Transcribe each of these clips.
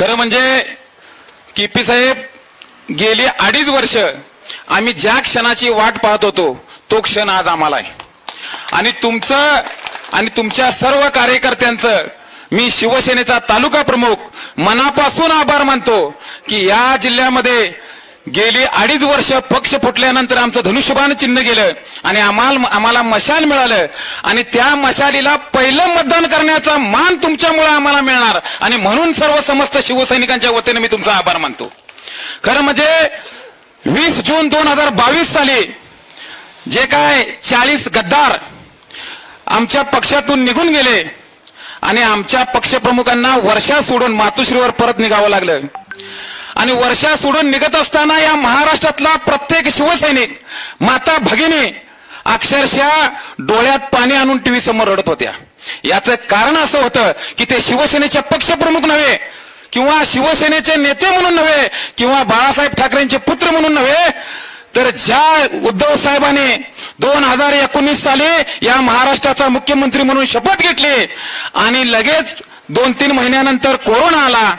खरं म्हणजे केपी साहेब गेली 2.5 वर्ष आम्ही ज्या क्षणाची वाट पाहत होतो तो क्षण आज आम्हाला आहे. आणि तुमचं आणि तुमच्या सर्व कार्यकर्त्यांचं मी शिवसेनेचा तालुका प्रमुख मनापासून आभार मानतो की या जिल्ह्यामध्ये गेली 2.5 वर्ष पक्ष फुटल्यानंतर आमचं धनुष्यबाण चिन्ह गेलं आणि आम्हाला मशाल मिळालं आणि त्या मशालीला पहिलं मतदान करण्याचा मान तुमच्यामुळे आम्हाला मिळणार आणि म्हणून सर्व समस्त शिवसैनिकांच्या वतीने मी तुमचा आभार मानतो. खरं म्हणजे 20 जून 2022 साली जे काय 40 गद्दार आमच्या पक्षातून निघून गेले आणि आमच्या पक्षप्रमुखांना वर्षा सोडून मातोश्रीवर परत निघावं लागलं आणि वर्षा सोडून निघत असताना या महाराष्ट्रातला प्रत्येक शिवसैनिक माता भगिनी अक्षरशः डोळ्यात पाणी आणून टीव्ही समोर रडत होत्या. याचं कारण असं होतं की ते शिवसेनेचे पक्षप्रमुख नव्हे किंवा शिवसेनेचे नेते म्हणून नव्हे किंवा बाळासाहेब ठाकरेंचे पुत्र म्हणून नव्हे तर ज्या उद्धव साहेबांनी 2019 साली या महाराष्ट्राचा मुख्यमंत्री म्हणून शपथ घेतली आणि लगेच 2-3 महिन्यानंतर कोरोना आला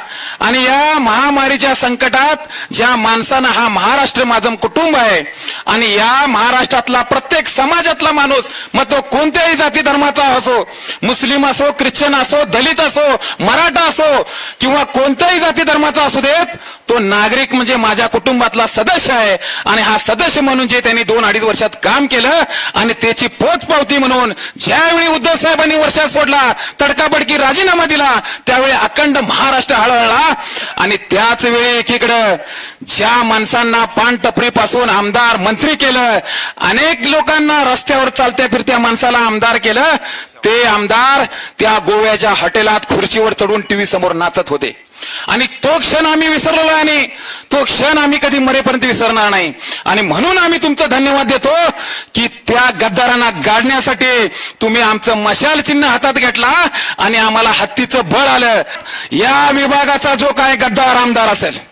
आणि या महामारीच्या संकटात ज्या माणसानं हा महाराष्ट्र माझं कुटुंब आहे आणि या महाराष्ट्रातला प्रत्येक समाजातला माणूस मग तो कोणत्याही जाती धर्माचा असो, मुस्लिम असो, ख्रिश्चन असो, दलित असो, मराठा असो किंवा कोणत्याही जाती धर्माचा असू देत, तो नागरिक म्हणजे माझ्या कुटुंबातला सदस्य आहे आणि हा सदस्य म्हणून जे त्यांनी 2-2.5 वर्षात काम केलं आणि त्याची पोचपावती म्हणून ज्यावेळी उद्धव साहेबांनी वर्षात सोडला, तडकाबडकी राजीनामा दिला, त्यावेळी अखंड महाराष्ट्र हळहळला आणि त्याच वेळी एकीकडे ज्या माणसांना पानटपरीपासून आमदार मंत्री केलं, अनेक लोकांना रस्त्यावर चालत्या फिरत्या माणसाला आमदार केलं, ते आमदार त्या गोव्याच्या हॉटेलात खुर्चीवर चढून टीव्ही समोर नाचत होते आणि तो क्षण आम्ही विसरलो आणि तो क्षण आम्ही कधी मरेपर्यंत विसरणार नाही. आणि म्हणून आम्ही तुमचं धन्यवाद देतो की त्या गद्दारांना गाडण्यासाठी तुम्ही आमचं मशाल चिन्ह हातात घेतला आणि आम्हाला हत्तीचं बळ आलं. या विभागाचा जो काय गद्दार आमदार असेल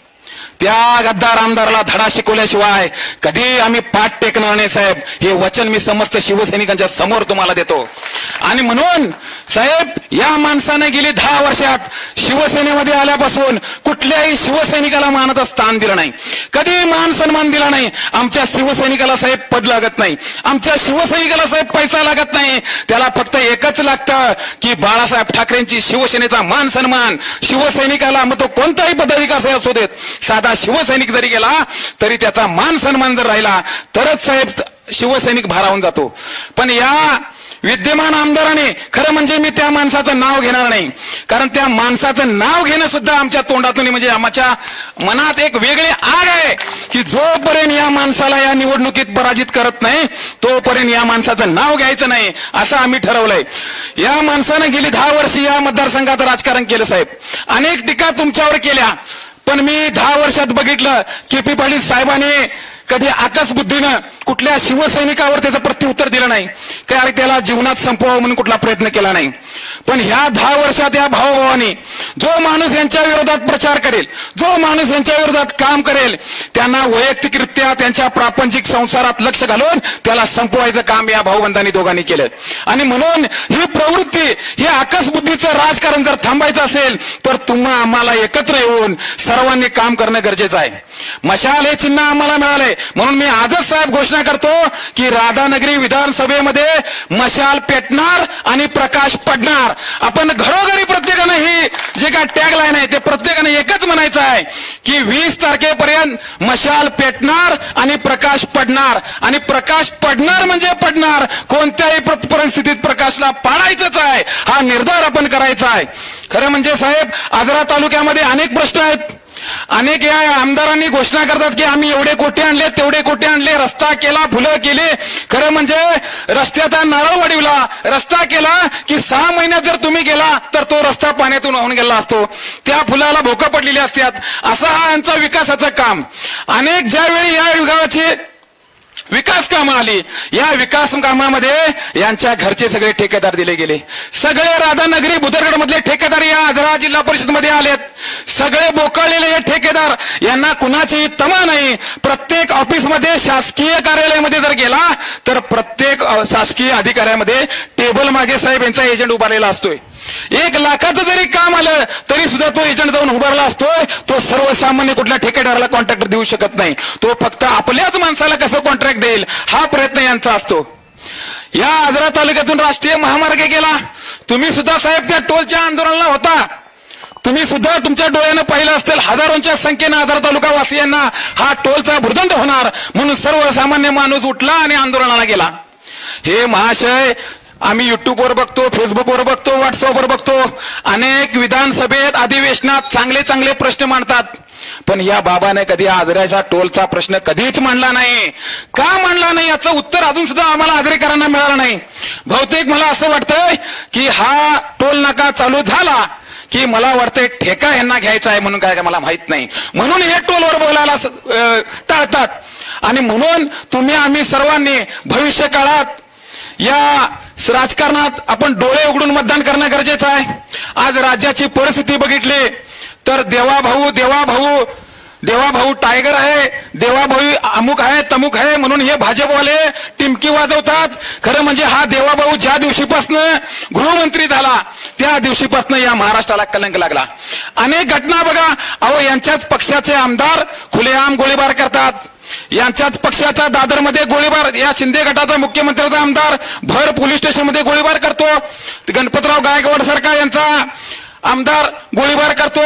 त्या गद्दार आमदाराला धडा शिकवल्याशिवाय कधी आम्ही पाठ टेकणार नाही साहेब, हे वचन मी समस्त शिवसैनिकांच्या समोर तुम्हाला देतो. आणि म्हणून साहेब या माणसाने गेली 10 वर्षात शिवसेनेमध्ये आल्यापासून कुठल्याही शिवसैनिकाला मानाचं स्थान दिलं नाही, कधी मान सन्मान दिला नाही. आमच्या शिवसैनिकाला साहेब पद लागत नाही, आमच्या शिवसैनिकाला साहेब पैसा लागत नाही, त्याला फक्त एकच लागतं की बाळासाहेब ठाकरेंची शिवसेनेचा मान सन्मान. शिवसैनिकाला मग तो कोणताही पदाधिकारी असू देत, साधा शिवसैनिक जरी गेला तरी त्याचा मान सन्मान जर राहिला तरच साहेब शिवसैनिक भारावून जातो. पण या विद्यमान आमदाराने खरं म्हणजे मी त्या माणसाचं नाव घेणार नाही, कारण त्या माणसाचं नाव घेणं सुद्धा आमच्या तोंडातून म्हणजे आमच्या मनात एक वेगळी आग आहे की जोपर्यंत या माणसाला या निवडणुकीत पराजित करत नाही तोपर्यंत या माणसाचं नाव घ्यायचं नाही असं आम्ही ठरवलंय. या माणसानं गेली 10 वर्ष या मतदारसंघात राजकारण केलं साहेब, अनेक टीका तुमच्यावर केल्या, पण मी 10 वर्षात बघितलं केपी पाटील साहेबांनी कधी आकाशबुद्धीनं कुठल्या शिवसैनिकावर त्याचं प्रत्युत्तर दिलं नाही, काय त्याला जीवनात संपवावं म्हणून कुठला प्रयत्न केला नाही. पण ह्या 10 वर्षात या भावाभावानी जो माणूस यांच्या विरोधात प्रचार करेल, जो माणूस यांच्या विरोधात काम करेल, त्यांना वैयक्तिकरित्या त्यांच्या प्रापंचिक संसारात लक्ष घालून त्याला संपवायचं काम या भाऊबंधांनी दोघांनी केलं. आणि म्हणून ही प्रवृत्ती, ही आकाशबुद्धीचं राजकारण जर थांबायचं असेल तर तुम्हा आम्हाला एकत्र येऊन सर्वांनी काम करणं गरजेचं आहे. मशाल हे चिन्ह आम्हाला मिळालंय म्हणून मी आजच साहेब घोषणा करतो की राधानगरी विधानसभेमध्ये मशाल पेटणार आणि प्रकाश पडणार. आपण घरोघरी प्रत्येकानं ही जे काय टॅग लाईन आहे ते प्रत्येकानं एकच म्हणायचं आहे की 20 तारखेपर्यंत मशाल पेटणार आणि प्रकाश पडणार. आणि प्रकाश पडणार म्हणजे पडणार, कोणत्याही परिस्थितीत प्रकाशला पाडायचंच आहे, हा निर्धार आपण करायचा आहे. खरं म्हणजे साहेब आजरा तालुक्यामध्ये अनेक प्रश्न आहेत. अनेक या आमदारांनी घोषणा करतात की आम्ही एवढे कोटी आणले, तेवढे कोटी आणले, रस्ता केला, फुलं केली. खरं म्हणजे रस्त्याचा नारळ वडविला, रस्ता केला की 6 महिन्यात जर तुम्ही गेला तर तो रस्ता पाण्यातून वाहून गेला असतो, त्या फुलाला भोकं पडलेली असतात. असा हा यांचा विकासाचं काम. अनेक ज्यावेळी या विभागाची विकास कामं आली, या विकास कामामध्ये यांच्या घरचे सगळे ठेकेदार दिले गेले. सगळे राधानगरी बुदरगड मधले ठेकेदार या आजरा जिल्हा परिषद मध्ये आलेत. सगळे बोकाळलेले हे ठेकेदार, यांना कुणाची तमा नाही. प्रत्येक ऑफिसमध्ये शासकीय कार्यालयामध्ये जर गेला तर प्रत्येक शासकीय अधिकाऱ्यामध्ये टेबल मागे साहेब यांचा एजंट उभारलेला असतोय. 1 लाखाचं जरी काम आलं तरी सुद्धा तो एजंट जाऊन उभारला असतोय. तो सर्वसामान्य कुठल्या ठेकेदाराला कॉन्ट्रॅक्टर देऊ शकत नाही. तो फक्त आपल्याच माणसाला कसं कॉन्ट्रॅक्ट देईल हा प्रयत्न यांचा असतो. या आजरा तालुक्यातून राष्ट्रीय महामार्ग गेला. तुम्ही सुद्धा साहेब त्या टोलच्या आंदोलनाला होता. तुम्ही सुद्धा तुमच्या डोळ्यानं पाहिलं असेल हजारोंच्या संख्येनं आजरा तालुका वासियांना हा टोलचा भुर्दंड होणार म्हणून सर्वसामान्य माणूस उठला आणि आंदोलनाला गेला. हे महाशय आम्ही युट्यूबवर बघतो, फेसबुकवर बघतो, व्हॉट्सअपवर बघतो, अनेक विधानसभेत अधिवेशनात चांगले चांगले प्रश्न मांडतात. पण या बाबाने कधी आजऱ्याच्या टोलचा प्रश्न कधीच मांडला नाही. का मांडला नाही याचं उत्तर अजून सुद्धा आम्हाला आजरेकरांना मिळालं नाही. बहुतेक मला असं वाटतंय की हा टोल नाका चालू झाला की मला वाटतंय ठेका यांना घ्यायचा आहे म्हणून काय मला माहित नाही, म्हणून हे टोलवर बोलायला टाळतात. आणि म्हणून तुम्ही आम्ही सर्वांनी भविष्य काळात या राजकारणात आपण डोळे उघडून मतदान करणं गरजेचं आहे. आज राज्याची परिस्थिती बघितली तर देवाभाऊ टायगर आहे, देवाभाऊ अमुक आहे तमुक आहे म्हणून हे भाजपवाले टिमकी वाजवतात. खरं म्हणजे हा देवाभाऊ ज्या दिवशीपासनं गृहमंत्री झाला त्या दिवशीपासनं या महाराष्ट्राला कलंक लागला. अनेक घटना बघा, अहो यांच्याच पक्षाचे आमदार खुलेआम गोळीबार करतात. यांच्याच पक्षाचा दादरमध्ये गोळीबार, या शिंदे गटाचा मुख्यमंत्र्याचा आमदार भर पोलीस स्टेशनमध्ये गोळीबार करतो. गणपतराव गायकवाड सारखा यांचा आमदार गोळीबार करतो.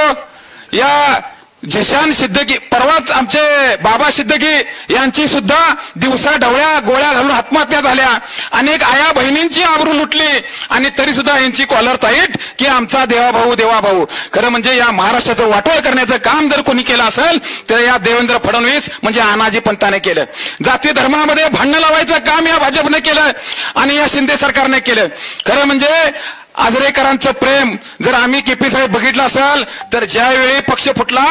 या झिशान सिद्दकी, परवाच आमचे बाबा सिद्दकी यांची सुद्धा दिवसा ढवळ्या गोळ्या घालून आत्महत्या झाल्या. अनेक आया बहिणींची आबरू लुटली आणि तरी सुद्धा यांची कॉलर टाईट की आमचा देवाभाऊ. खरं म्हणजे या महाराष्ट्राचं वाटोळ करण्याचं काम जर कोणी केलं असेल तर या देवेंद्र फडणवीस म्हणजे अनाजी पंताने केलं. जाती धर्मामध्ये भांडण लावायचं काम या भाजपने केलं आणि या शिंदे सरकारने केलं. खरं म्हणजे आजरेकरांचं प्रेम जर आम्ही केपी साहेब बघितलं असेल तर ज्यावेळी पक्ष फुटला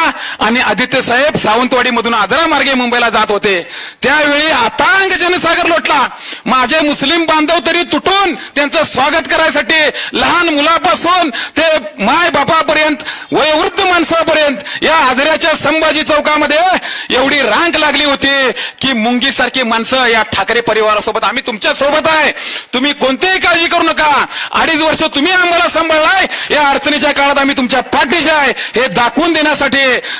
आणि आदित्य साहेब सावंतवाडी मधून आजरा मार्गे मुंबईला जात होते त्यावेळी अतांग जनसागर लोटला. माझे मुस्लिम बांधव तरी तुटून त्यांचं स्वागत करायसाठी लहान मुलापासून ते माय बापापर्यंत वयोवृद्ध माणसापर्यंत या आजऱ्याच्या संभाजी चौकामध्ये एवढी रांग लागली होती की मुंगी सारखी माणसं या ठाकरे परिवारासोबत आम्ही तुमच्या सोबत आहे, तुम्ही कोणतीही काळजी करू नका, 2.5 वर्ष तुम्ही आम्हाला सांभाळलाय, या अडचणीच्या काळात आम्ही तुमच्या पाठीशी आहे हे दाखवून देण्यासाठी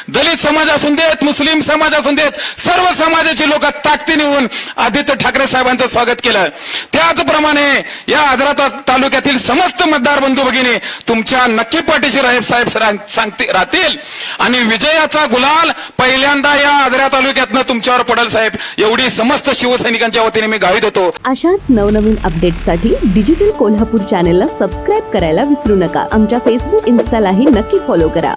दलित समाज असून देत, मुस्लिम समाज असून देत, सर्व समाजाची लोक ताकदीने येऊन आदित्य ठाकरे साहेबांचं स्वागत केलं. त्याचप्रमाणे या आजरा तालुक्यातील समस्त मतदार बंधू भगिनी तुमच्या नक्की पाठीशी साहेब राहतील आणि विजयाचा गुलाल पहिल्यांदा या आजरा तालुक्यातनं तुमच्यावर पडेल साहेब, एवढी समस्त शिवसैनिकांच्या वतीने मी ग्वाही देतो. अशाच नवनवीन अपडेट्ससाठी डिजिटल कोल्हापूर चॅनेलला सबस्क्राईब करायला विसरू नका. आमच्या फेसबुक, इन्स्टालाही नक्की फॉलो करा.